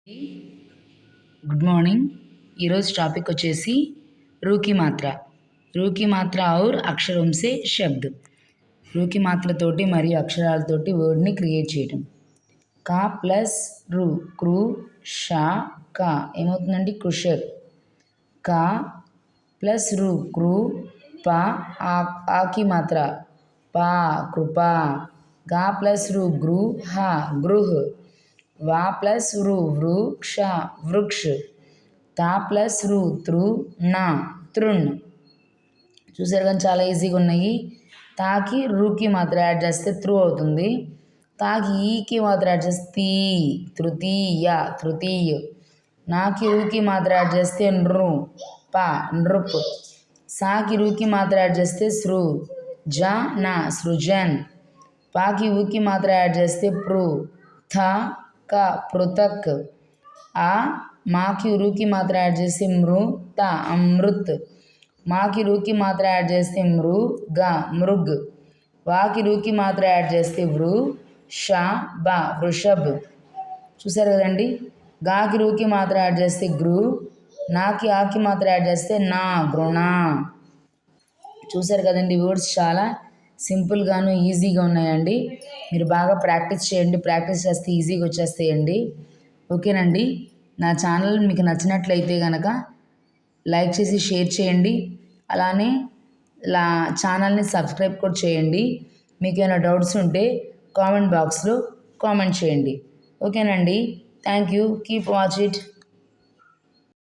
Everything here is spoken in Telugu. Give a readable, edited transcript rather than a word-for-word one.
गुड मॉर्निंग टॉपिक वच्चेसी रू की मात्रा और अक्षरों से शब्द रू की मात्रा तोटी मरी अक्षरालतोटी वर्ड नी क्रिएट चेयटम का प्लस रू क्रू शा का ఏమవుతుందండి కృషక్ का प्लस रू क्रू पा आ की मात्रा पा कृपा गा प्लस रू ग्रू हा गृह वा प्लस रू वृक्ष वृक्ष తా ప్లస్ రు త్రు నా తృణ్. చూసారు కానీ చాలా ఈజీగా ఉన్నాయి. తాకి రూకి మాత్రం యాడ్ చేస్తే త్రూ అవుతుంది. తాకి ఈకి మాత్రం యాడ్ చేస్తే తీ తృతీయ తృతీయ. నాకి రూకి మాత్రం యాడ్ చేస్తే నృ ప నృప్. సాకి రూకి మాత్రం యాడ్ చేస్తే సృ జ నా సృజన్. పాకి ఊకి మాత్రం యాడ్ చేస్తే ప్రు థ క పృథక్. ఆ మాకి రుకి మాత్రం యాడ్ చేస్తే మృత అమృత్. మాకి రుకి మాత్రం యాడ్ చేస్తే మృగ మృగ్. వాకి రుకి మాత్రం యాడ్ చేస్తే వృ ష బ వృషభ్. చూసారు కదండి. గాకి రూకి మాత్రం యాడ్ చేస్తే గృ. నాకి ఆకి మాత్రం యాడ్ చేస్తే నా గృణ. చూసారు కదండి. వర్డ్స్ చాలా సింపుల్గాను ఈజీగా ఉన్నాయండి. మీరు బాగా ప్రాక్టీస్ చేయండి. ప్రాక్టీస్ చేస్తే ఈజీగా వచ్చేస్తాయండి. ఓకేనండి. నా ఛానల్ మీకు నచ్చినట్లయితే కనుక లైక్ చేసి షేర్ చేయండి. అలానే ఛానల్ని సబ్స్క్రైబ్ కూడా చేయండి. మీకు ఏమైనా డౌట్స్ ఉంటే కామెంట్ బాక్స్లో కామెంట్ చేయండి. ఓకేనండి. Thank you. Keep watch it.